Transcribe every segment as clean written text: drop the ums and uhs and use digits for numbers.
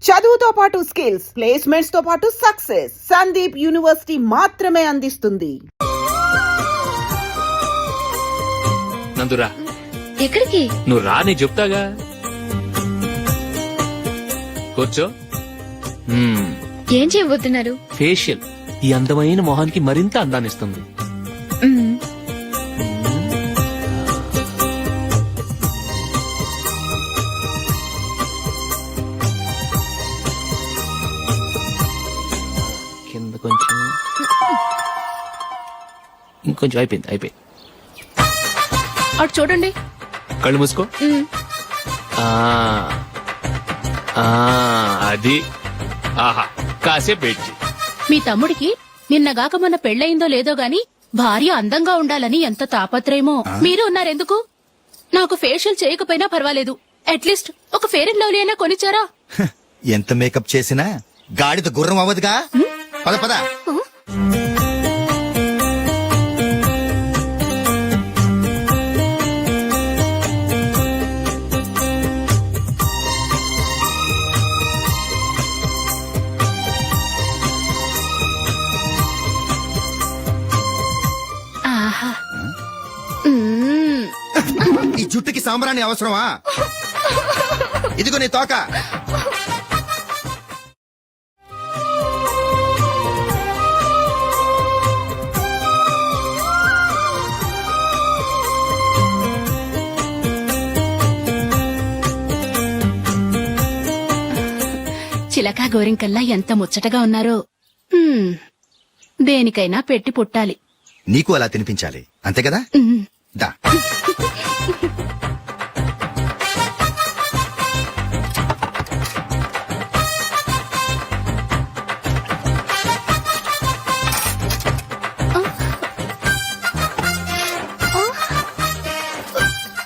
చదువుతో పాటు skills, placements తో పాటు సక్సెస్ సందీప్ యూనివర్సిటీ మాత్రమే అందిస్తుంది. నందురా, ఎక్కడికి? నువ్వు రా, నీ చెప్తాగా. కూర్చో. ఏం చేయబోతున్నారు? ఫేషియల్ ఈ అందమైన మొహానికి మరింత అందాన్నిస్తుంది. కింద కొంచెం, ఇంకొంచెం. అయిపోయింది. అటు చూడండి. కళ్ళు మూసుకో. అది. ఆహా, కాసేపు వెయిట్ చెయ్. మీ తమ్ముడికి నిన్నగాక మొన్న పెళ్లయిందో లేదో గాని భార్య అందంగా ఉండాలని ఎంత తాపత్రయమో. మీరు ఉన్నారెందుకు? నాకు ఫేషియల్ చేయకపోయినా పర్వాలేదు, అట్లీస్ట్ ఒక ఫేర్ అండ్ లవ్లీ అయినా కొనిచ్చారా? ఎంత మేకప్ చేసినా గాడిద గుర్రం అవ్వదుగా. పద పద. ఈ జుట్టుకి సాంబ్రాణి అవసరమా? ఇదిగో నీ తోక. చిలకా గోరింకల్లా ఎంత ముచ్చటగా ఉన్నారో. దేనికైనా పెట్టి పుట్టాలి. నీకు అలా తినిపించాలి, అంతే కదా? దా.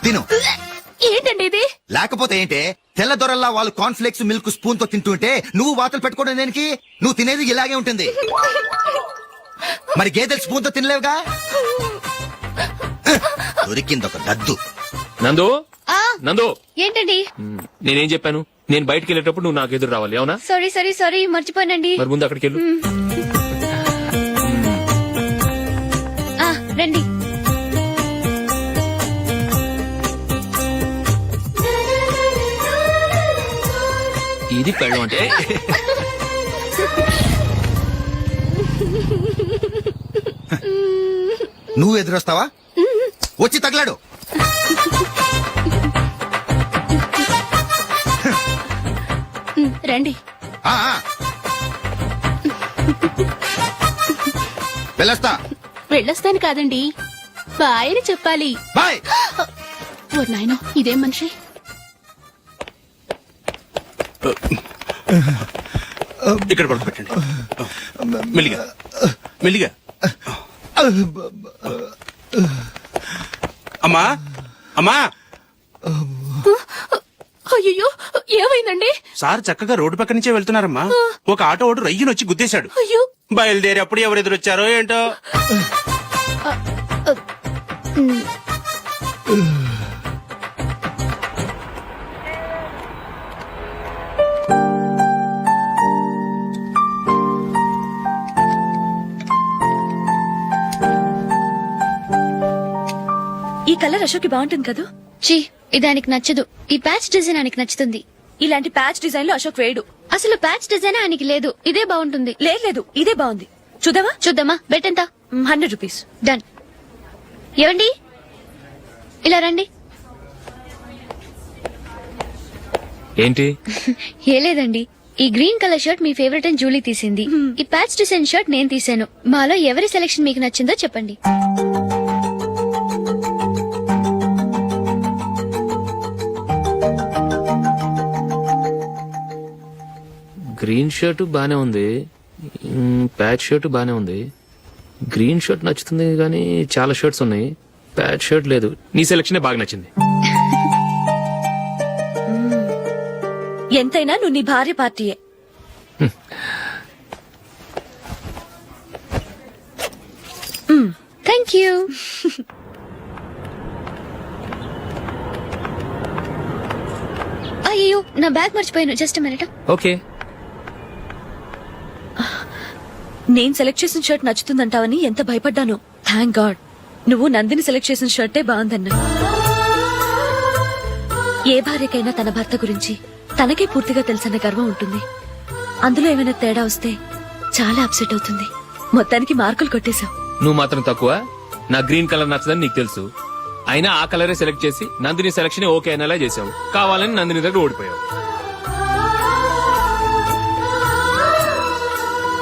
తిను. ఏంటండి ఇది? లేకపోతే ఏంటే, తెల్ల దొరల్లా వాళ్ళు కార్న్ఫ్లేక్స్ మిల్క్ స్పూన్ తో తింటుంటే నువ్వు వాతలు పెట్టుకోవడం దేనికి? నువ్వు తినేది ఇలాగే ఉంటుంది. మరి గేదెలు స్పూన్ తో తినలేవుగా. దొరికిందొక దద్దు. నందు, ఏంటండి? నేనేం చెప్పాను? నేను బయటికి వెళ్ళేటప్పుడు నువ్వు నాకు ఎదురు రావాలి, అవునా? సారీ మర్చిపోయానండి. మరి ముందు అక్కడికి వెళ్ళు. రండి. ఇది పెళ్ళం అంటే. నువ్వు ఎదురొస్తావా? వచ్చి తగలాడు. రండి. వెళ్ళొస్తా. వెళ్ళొస్తాను కాదండి, బాయ్ అని చెప్పాలి. బాయ్. ఓ నాయనో, ఇదేం మనిషి? ఇక్కడ పడుకోబెట్టండి. మెల్లిగా మెల్లిగా. అమ్మా అమ్మా. అయ్యో, ఏమైందండి? సార్ చక్కగా రోడ్డు పక్క నుంచే వెళ్తున్నారమ్మా. ఒక ఆటో ఓడు రయ్యనొచ్చి గుద్దేశాడు. అయ్యో. బయలుదేరి అప్పుడు ఎవరెదురొచ్చారో ఏంటో. ఈ కలర్ అశోక్ బాగుంటుంది కదా? చీ, ఇదానికి నచ్చదు. ఈ ప్యాచ్ డిజైన్ ఆయనకి నచ్చుతుంది. ఇలాంటి ప్యాచ్ డిజైన్ లో అశోక్ వేయడు. అసలు ప్యాచ్ డిజైన్ ఆయనకి లేదు. ఇదే బాగుంటుంది. లేదు, ఇదే బాగుంది. చూద్దామా? బెట్ ఎంత? 100 రూపీస్. డన్. ఏవండి, ఇలా రండి. ఏంటి? ఏ లేదండి, ఈ గ్రీన్ కలర్ షర్ట్ మీ ఫేవరెట్ అని జూలీ తీసింది. ఈ ప్యాచ్ డిజైన్ షర్ట్ నేను తీసాను. మాలో ఎవరి సెలెక్షన్ మీకు నచ్చిందో చెప్పండి. గ్రీన్ షర్ట్ బానే ఉంది, ప్యాచ్ షర్ట్ బానే ఉంది. గ్రీన్ షర్ట్ నచ్చుతుంది కానీ చాలా షర్ట్స్ ఉన్నాయి, ప్యాచ్ షర్ట్ లేదు. నీ సెలెక్షన్ బాగా నచ్చింది. ఎంతైనా నువ్వు నీ భార్య పార్టీయే. Thank you. అయ్యో నా బ్యాగ్ మర్చిపోయాను. Just minute. ఓకే. నేను సెలెక్ట్ చేసిన షర్ట్ నచ్చుతుందంటావని ఎంత భయపడ్డాను. థ్యాంక్ గాడ్ నువ్వు నందిని సెలెక్ట్ చేసిన షర్టే బాగుందన్నా. ఏ భార్యకైనా తన భర్త గురించి తనకే పూర్తిగా తెలుసన్న గర్వం ఉంటుంది. అందులో ఏమైనా తేడా వస్తే చాలా అప్సెట్ అవుతుంది. మొత్తానికి మార్కులు కొట్టేశావు. నువ్వు మాత్రం తక్కువ. నా గ్రీన్ కలర్ నచ్చదని నీకు తెలుసు. అయినా ఆ కలరే సెలెక్ట్ చేసి నందిని సెలక్షన్ ఓకే అనేలా చేసావు. కావాలని నందిని దగ్గర ఓడిపోయావు.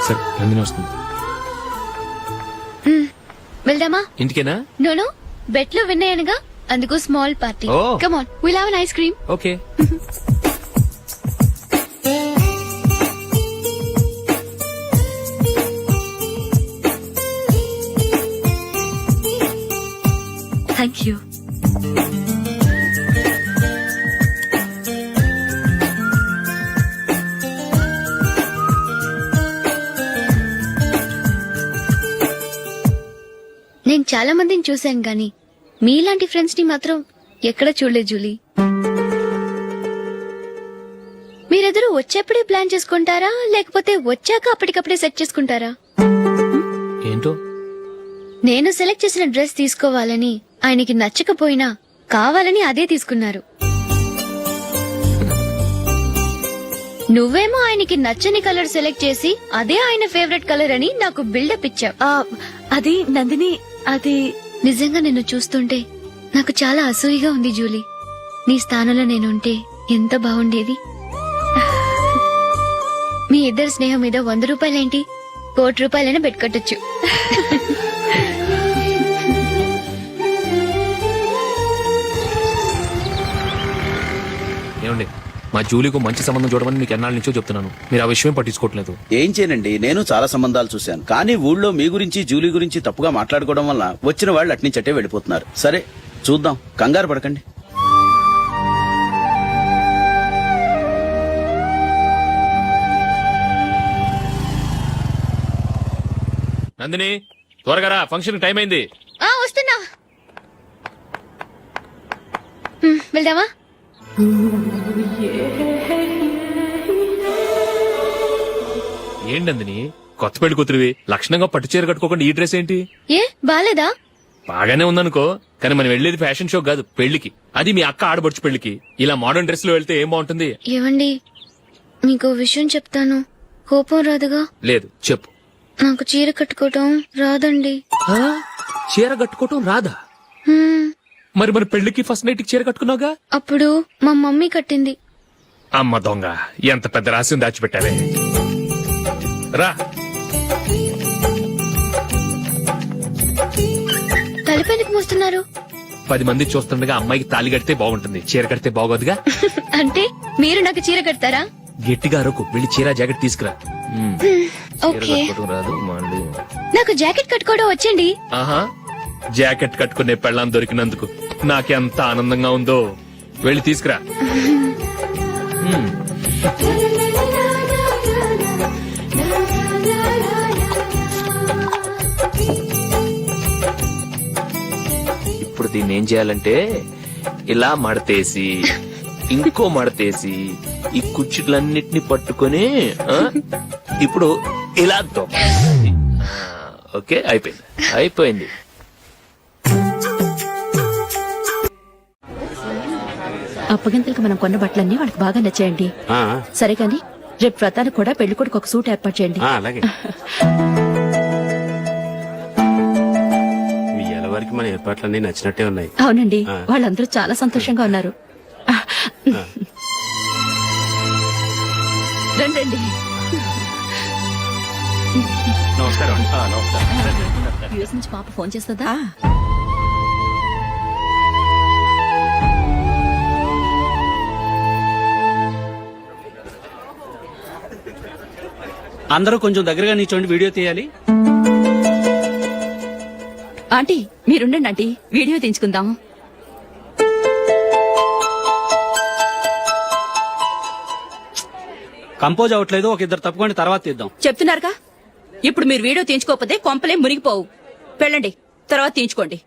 సరే నందిని వస్తుంది. వెళ్దామా? ఇంటికేనా? నోను బెట్ లో విన్నాయనగా, అందుకు small party. Oh. Come on, will have an ice cream. Okay. Thank you. నేను చాలా మందిని చూశాను గాని మీలాంటి ఫ్రెండ్స్ ని మాత్రం ఎక్కడ చూడలేదు జూలీ. మీరెదరూ వచ్చేప్పుడే ప్లాన్ చేసుకుంటారా, లేకపోతే వచ్చాక అప్పటికప్పుడే సెట్ చేసుకుంటారా? ఏంటో నేను సెలెక్ట్ చేసిన డ్రెస్ తీసుకోవాలని ఆయనకి నచ్చకపోయినా కావాలని అదే తీసుకున్నారు. నువ్వేమో ఆయనకి నచ్చని కలర్ సెలెక్ట్ చేసి అదే ఆయన ఫేవరెట్ కలర్ అని నాకు బిల్డప్ ఇచ్చావు. అది నందిని, అది నిజంగా నిన్ను చూస్తుంటే నాకు చాలా అసూయగా ఉంది జూలీ. నీ స్థానంలో నేనుంటే ఎంత బాగుండేది. మీ ఇద్దరు స్నేహం మీద 100 రూపాయలేంటి, 1 కోటి రూపాయలైనా పెట్టుకట్టొచ్చు. ఏమండి, మా జూలీకు మంచి సంబంధం చూడమని మీకు ఎన్నాళ్ళ నుంచో చెప్తున్నాను. మీరు ఆ విషయం పట్టించుకోవట్లేదు. ఏం చేయనండి, నేను చాలా సంబంధాలు చూశాను. కానీ ఊళ్ళో మీ గురించి జూలీ గురించి తప్పుగా మాట్లాడుకోవడం వల్ల వచ్చిన వాళ్ళు అట్నుంచటే వెళ్ళిపోతున్నారు. సరే చూద్దాం, కంగారు పడకండి. నందిని త్వరగా రా, ఫంక్షన్ టైం అయింది. వస్తున్నా. వెళ్దామా? ఏంటి నందిని, కొత్త పెళ్లి కూతురివి లక్షణంగా పట్టు చీర కట్టుకోకుండా ఈ డ్రెస్ ఏంటి? ఏ బాలేదా? బాగానే ఉందనుకో, కానీ మనం వెళ్లేది ఫ్యాషన్ షో కాదు, పెళ్లికి. అది మీ అక్క ఆడబడుచు పెళ్లికి. ఇలా మోడర్న్ డ్రెస్ లో వెళ్తే ఏం బాగుంటుంది? ఏవండి, మీకు విషయం చెప్తాను, కోపం రాదుగా? లేదు, చెప్పు. నాకు చీర కట్టుకోవటం రాదండి. చీర కట్టుకోవటం రాదా? హ్మ్, మరి మన పెళ్లికి ఫస్ట్ నైట్ కి చీర కట్టుకున్నావుగా? అప్పుడు మా మమ్మీ కట్టింది. అమ్మ దొంగ, ఎంత పెద్ద రహస్యం దాచిపెట్టావే. రా. తలపెందుకు మోస్తున్నారు? 10 మంది చూస్తుండగా అమ్మాయికి తాళి కడితే బాగుంటుంది, చీర కడితే బాగోదుగా. అంటే మీరు నాకు చీర కడతారా? గట్టిగా అరకు, వెళ్ళి చీర జాకెట్ తీసుకురా. చీర ఓకే. కట్టుకోవటం రాదు మళ్ళీ. నాకు జాకెట్ కట్టుకోవడం వచ్చండి. ఆహా, జాకెట్ కట్టుకునే పెళ్ళాం దొరికినందుకు నాకెంత ఆనందంగా ఉందో. వెళ్ళి తీసుకురా. ఇప్పుడు దీన్ని ఏం చేయాలంటే ఇలా మడతేసి ఇంకో మడతేసి ఈ కుర్చీలన్నిటిని పట్టుకొని ఇప్పుడు ఇలా దొక్కాలి. ఓకే, అయిపోయింది. అప్పగింతలకు మనం కొన్న బట్టలన్నీ వాళ్ళకి బాగా నచ్చాయండి. సరే కానీ రేపు వ్రతానికి కూడా పెళ్లి కొడుకు ఒక సూట్ ఏర్పాటు చేయండి. అలాగే. వరకు మన ఏర్పాట్లన్నీ నచ్చినట్టే ఉన్నాయి. అవునండి, వాళ్ళందరూ చాలా సంతోషంగా ఉన్నారు. రండి. నమస్కారం. యూఎస్ నుంచి పాప ఫోన్ చేస్తుందా? అందరూ కొంచెం దగ్గరగా నిల్చోండి, వీడియో తీయాలి. ఆంటీ మీరుండండి ఆంటీ, వీడియో తీయించుకుందాం. కంపోజ్ అవ్వట్లేదు, ఒక ఇద్దరు తప్పుకోండి, తర్వాత తీద్దాం. చెప్తున్నారుగా, ఇప్పుడు మీరు వీడియో తీయించుకోకపోతే కొంపలే మునిగిపోవు. వెళ్ళండి, తర్వాత తీయించుకోండి.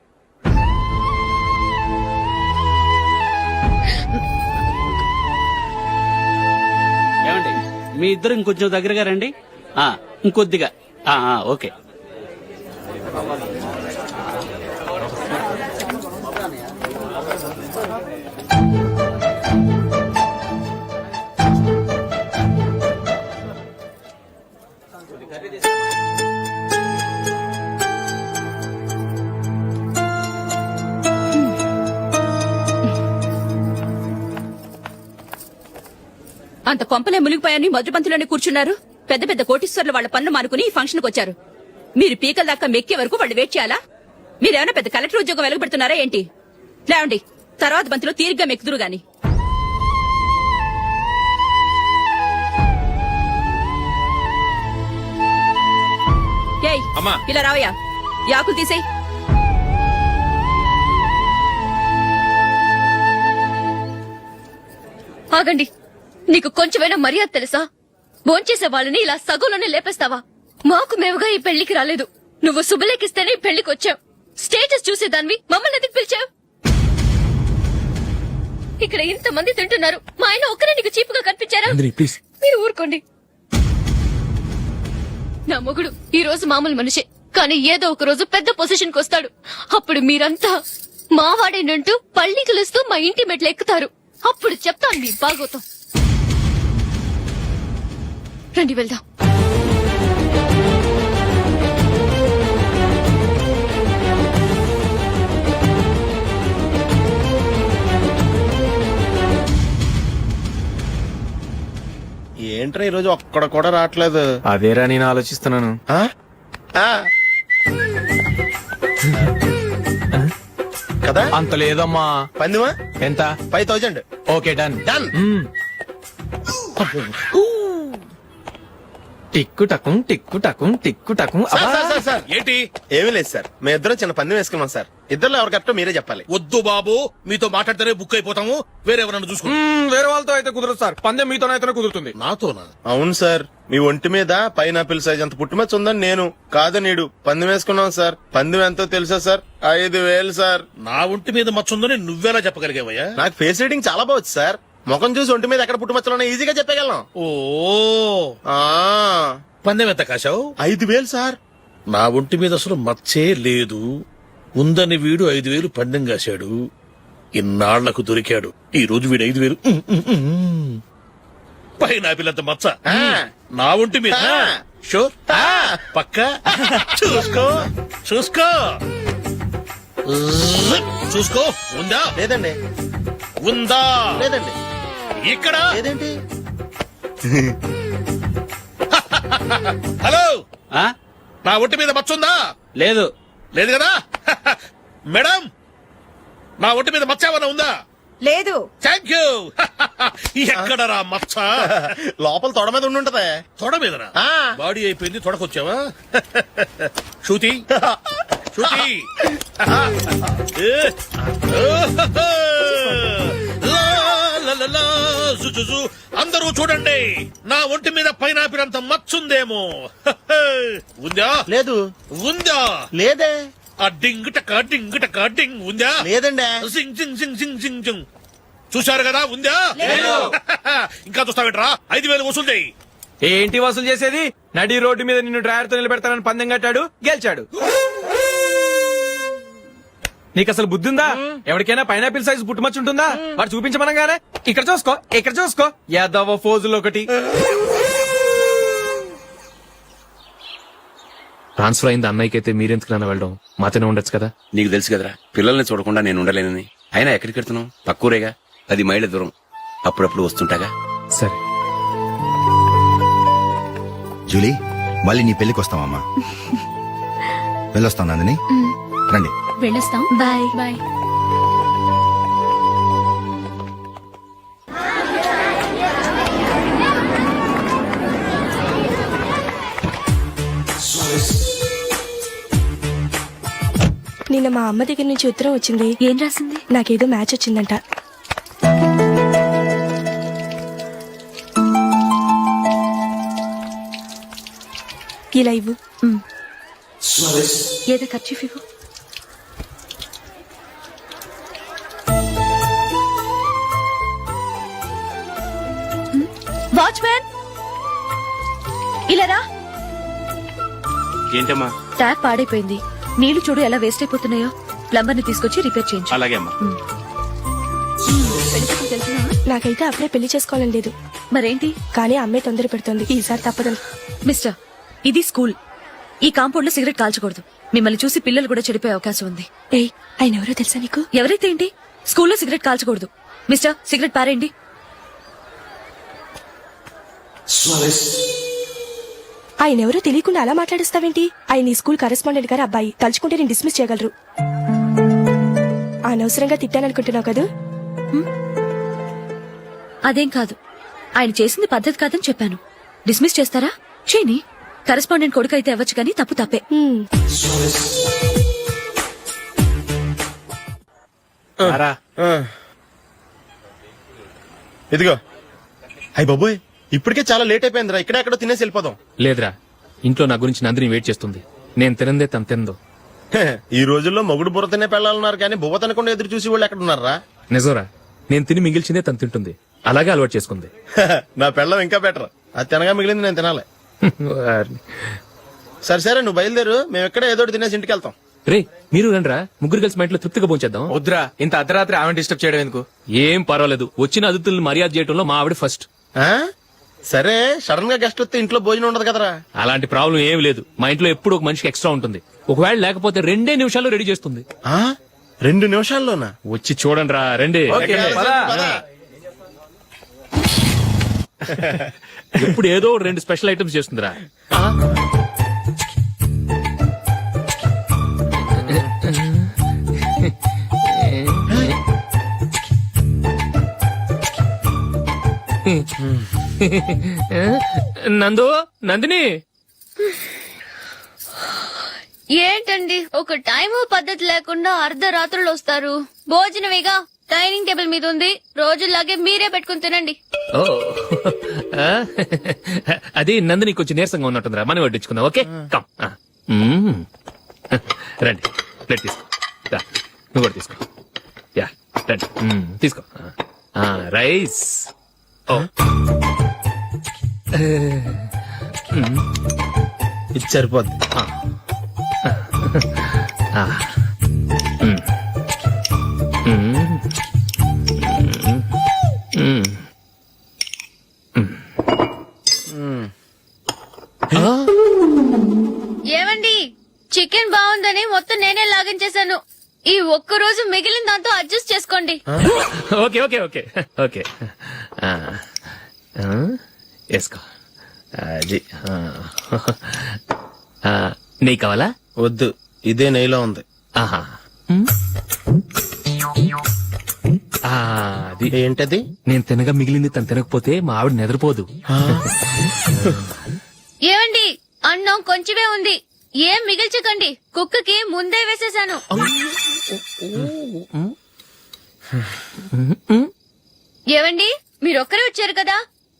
మీ ఇద్దరు ఇంకొంచెం దగ్గరగా రండి. ఇంకొద్దిగా. ఓకే. అంత కొంపలే మునిగిపోయాని మధుపంతిలోనే కూర్చున్నారు. పెద్ద పెద్ద కోటీశ్వర్లు వాళ్ళ పనులు మానుకుని ఈ ఫంక్షన్ కు వచ్చారు. మీరు పీకల దాకా మెక్కే వరకు వాళ్ళు వెయిట్ చేయాలా? మీరేమైనా పెద్ద కలెక్టర్ ఉద్యోగం వెలుగుపెడుతున్నారా ఏంటి? లేవండి, తర్వాత బంతిలో తీరిగ్గా మెక్కుదురు గాని. ఏయ్, ఇలా రావయ్యా, యాకులు తీసేయ్. ఆగండి, నీకు కొంచెమైనా మర్యాద తెలుసా? భోంచేసే వాళ్ళని ఇలా సగంలోనే లేపేస్తావా? మాకు మేముగా ఈ పెళ్లికి రాలేదు. నువ్వు శుభలేఖిస్తేనే ఈ పెళ్లికి వచ్చావు. స్టేటస్ చూసేదానివి మమ్మల్ని ఎందుకు పిలిచావు? ఇక్కడ ఇంతమంది తింటున్నారు, మా ఆయన ఒక్కరే నీకు చీపుగా కనిపించారా? మీరు ఊరుకోండి. నా మొగుడు ఈ రోజు మామూలు మనిషే, కానీ ఏదో ఒక రోజు పెద్ద పొజిషన్ కు వస్తాడు. అప్పుడు మీరంతా మావాడేనంటూ పళ్ళి కలుస్తూ మా ఇంటి మెట్లు ఎక్కుతారు. అప్పుడు చెప్తాను మీ బాగోతాం. రండి వెళ్దాం. ఏంట్రా ఈ రోజు ఒక్కడ కూడా రావట్లేదు? అదేరా నేను ఆలోచిస్తున్నాను. కదా అంత లేదమ్మా. పందిమా ఎంత? 5000. Okay, done. డన్. టిక్కు టకుం టిక్కు టకుం టిక్కు టకుం. సార్ ఏంటి? ఏమీ లేదు సార్, మేము ఇద్దరం చిన్న పందెం వేసుకున్నాం సార్. ఇద్దరు ఎవరు కరెక్టో మీరే చెప్పాలి. వద్దు బాబు, మీతో మాట్లాడితేనే బుక్ అయిపోతాము. వేరే ఎవరన్నా చూసుకో. వేరే వాళ్ళతో అయితే కుదరదు సార్, పందెం మీతోనైతేనే కుదురుతుంది. నాతోనా? అవును సార్, మీ ఒంటి మీద పైనాపిల్ సైజ్ అంత పుట్టుమచ్చ ఉందని నేను కాదు నీడు పందెం వేసుకున్నాం సార్. పందెం ఎంతో తెలుసా సార్? 5000 సార్. నా ఒంటి మీద మచ్చుందని నువ్వెలా చెప్పగలిగావయ్యా? నాకు ఫేస్ రీడింగ్ చాలా బాగుంది సార్. ముఖం చూసి ఒంటి మీద ఎక్కడ పుట్టుమచ్చలో ఈజీగా చెప్పగలను. ఓ, పందెం ఎంత కాశావు? 5000 సార్. నా ఒంటి మీద అసలు మచ్చే లేదు. ఉందని వీడు 5000 పందెం కాశాడు. ఇన్నాళ్లకు దొరికాడు. ఈ రోజు వీడు 5000 పైన పిల్లంత మచ్చ నా ఒంటి మీద. షూర్? పక్క చూసుకో చూసుకో చూసుకో. ఉందా? లేదండి. ఉందా? లేదండి. ఇక్కడ లేదేంటి? హలో, నా ఒంటి మీద మచ్చ ఉందా? లేదు. లేదు కదా? మేడం, నా ఒంటి మీద మచ్చ ఏమైనా ఉందా? లేదు. Thank you. ఎక్కడరా మచ్చ? లోపల తొడ మీద ఉండుంటదే. తొడ మీదనా? బాడీ అయిపోయింది, తొడకొచ్చావా? శృతి శృతి. అందరూ చూడండి, నా ఒంటి మీద పైనాపిల్ అంత మచ్చుందేమో. ఉందా? లేదు. ఉందా? లేదే. ఆ డింగ్ టక డింగ్ టక డింగ్ ఉందా? లేదండి. సింగ్ సింగ్ సింగ్ సింగ్ సింగ్ సింగ్. చూశారు కదా? ఉందా? ఇంకా చూస్తావేట్రా? 5000 వసూలు చేయి. ఏంటి వసూలు చేసేది? నడి రోడ్డు మీద నిన్ను డ్రైవర్ తో నిలబెడతానని పందెం కట్టాడు, గెలిచాడు. నీకు అసలు బుద్ధి ఉందా? ఎవరికైనా పైనాపిల్ సైజ్ పుట్టుమచ్చు ఉంటుందా? వాడు చూపించమనగానే ఇక్కడ చూసుకో, ఇక్కడ చూసుకో, యాదవ ఫోజులు ఒకటి. ట్రాన్స్ఫర్ అయింది అన్నయ్యకి అయితే మీరెందుకు నాన్న వెళ్ళడం? మాతోనే ఉండొచ్చు కదా. నీకు తెలుసు కదరా, పిల్లల్ని చూడకుండా నేను ఉండలేనని. అయినా ఎక్కడికి వెళ్తున్నావు? పక్కూరేగా, 10 మైళ్ళ దూరం. అప్పుడప్పుడు వస్తుంటాగా. సరే జూలీ, మళ్ళీ నీ పెళ్లికి వస్తామమ్మా. వెళ్ళొస్తాం నందిని, రండి. వెళ్ళొస్తాం. బాయ్. బాయ్. నిన్న మా అమ్మ దగ్గర నుంచి ఉత్తరం వచ్చింది. ఏం రాసింది? నాకేదో మ్యాచ్ వచ్చిందంట. ఇలా ఇవ్వు. ఏదో ఖర్చు ఇవ్వు. వాచ్మ్యాన్, ఇలా రా. ఏంటమ్మా? ట్యాప్ పాడైపోయింది. నీళ్లు చూడు ఎలా వేస్ట్ అయిపోతున్నాయో. ప్లంబర్ ని తీసుకొచ్చి రిపేర్ చేయించు. అలాగే అమ్మా. నాకైతే అప్పుడే పెళ్లి చేసుకోవాలని లేదు, మరేంటి? కానీ అమ్మే తొందర పెడుతోంది. ఈసారి తప్పదని. మిస్టర్, ఇది స్కూల్. ఈ కాంపౌండ్ లో సిగరెట్ కాల్చకూడదు. మిమ్మల్ని చూసి పిల్లలు కూడా చెడిపోయే అవకాశం ఉంది. ఏయ్, ఆయన ఎవరో తెలుసా నీకు? ఎవరైతే ఏంటి, స్కూల్లో సిగరెట్ కాల్చకూడదు. మిస్టర్, సిగరెట్ పారేయండి. ఆయన ఎవరో తెలియకుండా అలా మాట్లాడిస్తావేంటి? ఆయన ఈ స్కూల్ కరెస్పాండెంట్ గారు అబ్బాయి. తలుచుకుంటే నేను డిస్మిస్ చేయగలరు. అనవసరంగా తిట్టాననుకుంటున్నావు కదా? అదేం కాదు, ఆయన చేసింది పద్ధతి కాదని చెప్పాను. డిస్మిస్ చేస్తారా? చేయని. కరెస్పాండెంట్ కొడుకు అయితే అవ్వచ్చు కానీ తప్పు తప్పే. ఇదిగో. అయ్య బాబోయ్, ఇప్పటికే చాలా లేట్ అయిపోయిందిరా. ఇక్కడెక్కడో తినేసి వెళ్ళిపోదాం. లేదురా, ఇంట్లో నా గురించి నందిని వెయిట్ చేస్తుంది. నేను తినందే తను తిందో. ఈ రోజుల్లో మొగుడు బుర్ర తినే పెళ్ళాలన్నారు కానీ బువ్వ తినకుండా ఎదురు చూసి వాళ్ళు ఎక్కడ ఉన్నారా? నిజంరా, నేను తిని మిగిల్చిందే తను తింటుంది. అలాగే అలవాటు చేసుకుంది. నా పెళ్ళం ఇంకా బెటర్. అది తినగా మిగిలింది నేను తినాలి. సరే సరే, నువ్వు బయలుదేరు. మేము ఎక్కడ ఏదో ఒకటి తినేసి ఇంటికి వెళ్తాం. రే, మీరు రండిరా, ముగ్గురు కలిసి మా ఇంట్లో తృప్తిగా పోంచేద్దాం. వద్దురా, ఇంత అర్ధరాత్రి ఆమె డిస్టర్బ్ చేయడం ఎందుకు? ఏం పర్వాలేదు, వచ్చిన అతిథులను మర్యాద చేయడంలో మా ఆవిడ ఫస్ట్. ఆ? సరే, సడన్ గా గెస్ట్ వస్తే ఇంట్లో భోజనం ఉండదు కదరా. అలాంటి ప్రాబ్లం ఏం లేదు. మా ఇంట్లో ఎప్పుడు ఒక మనిషికి ఎక్స్ట్రా ఉంటుంది. ఒకవేళ లేకపోతే 2 నిమిషాల్లో రెడీ చేస్తుంది. 2 నిమిషాల్లోనా? వచ్చి చూడండి రా, రండి. ఎప్పుడు ఏదో 2 స్పెషల్ ఐటమ్స్ చేస్తుందిరా. నందు, నందిని. ఏంటండి ఒక టైం పద్ధతి లేకుండా అర్ధరాత్రులు వస్తారు? భోజనమేగా డైనింగ్ టేబుల్ మీద ఉంది. రోజుల్లాగే మీరే పెట్టుకుని తినండి. ఓ, అది నందిని కొంచెం నీరసంగా ఉన్నట్టుందిరా. మనం వడ్డించుకుందాం. Okay, come. రండి, ప్లేట్ తీసుకో. రా, నువ్వు కూడా తీసుకో. యా, రండి, తీసుకో. రైస్. ఓ, ఇది సరిపోద్ది. ఏమండి, చికెన్ బాగుందని మొత్తం నేనే లాగించేశాను. ఈ ఒక్కరోజు మిగిలిన దాంతో అడ్జస్ట్ చేసుకోండి. Okay okay okay okay. వేసుకో. అది నెయ్యి కావాలా? వద్దు, ఇదే నెయ్యిలో ఉంది. ఆహా, అది ఏంటది? నేను తినగా మిగిలింది తను తినకపోతే మా ఆవిడ నిద్రపోదు. ఏమండి, అన్నం కొంచెమే ఉంది. ఏం మిగిల్చకండి, కుక్కకి ముందే వేసేశాను. ఏవండి, మీరొక్కరే వచ్చారు కదా,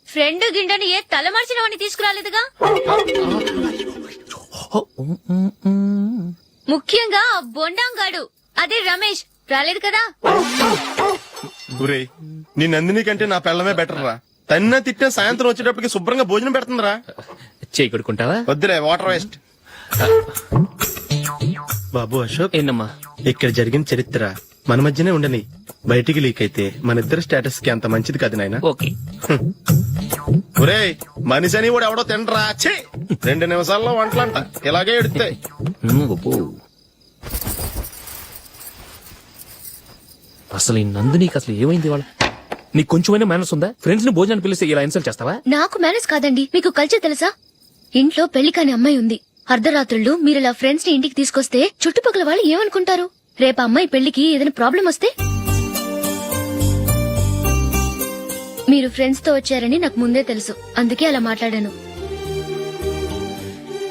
ఫ్రెండ్ గిండెని ఏ తలమార్చిన వాడిని తీసుకురాలేదుగా? ముఖ్యంగా బొండాంగాడు, అదే రమేష్ రాలేదు కదా? ఊరే, నీ నందిని కంటే నా పెళ్ళమే బెటర్ రా. తన్న తిట్టిన సాయంత్రం వచ్చేటప్పటికి శుభ్రంగా భోజనం పెడుతుందిరా. చేయి కొడుకుంటావా? వద్దులే, వాటర్ వేస్ట్. బాబు అశోక్, ఏంటమ్మా? ఇక్కడ జరిగిన చరిత్ర మన మధ్యనే ఉండని. బయటికి లీక్ అయితే మన ఇద్దరు స్టేటస్ కి అంత మంచిది కాదు నాయన. ఓకే. ఒరే, మనిషి అని కూడా ఎవడో తినరా. 2 నిమిషాల్లో వంటలంట ఇలాగే ఎడుతాయి. అసలు ఈ నందినికి అసలు ఏమైంది? వాళ్ళ నీకు కొంచెమైనా మేనర్స్ ఉందా? ఫ్రెండ్స్ ని భోజనాన్ని పిలిస్తే ఇలా ఇన్సల్ట్ చేస్తావా? నాకు మేనేజ్ కాదండి, మీకు కల్చర్ తెలుసా? ఇంట్లో పెళ్లి కాని అమ్మాయి ఉంది. అర్ధరాత్రుళ్ళు మీరిలా ఫ్రెండ్స్ ని ఇంటికి తీసుకొస్తే చుట్టుపక్కల వాళ్ళు ఏమనుకుంటారు? రేపు అమ్మాయి పెళ్లికి ఏదైనా ప్రాబ్లం వస్తే? మీరు ఫ్రెండ్స్ తో వచ్చారని నాకు ముందే తెలుసు, అందుకే అలా మాట్లాడాను.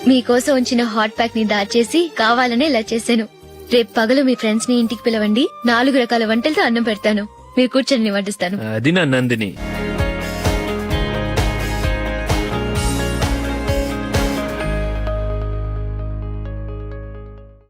మీకోసం ఉంచిన హాట్ ప్యాక్ ని దాచేసి కావాలనే ఇలా చేశాను. రేపు పగలు మీ ఫ్రెండ్స్ ని ఇంటికి పిలవండి. 4 రకాల వంటలతో అన్నం పెడతాను. మీరు కూర్చొని వడ్డిస్తాను. అది నా నందిని.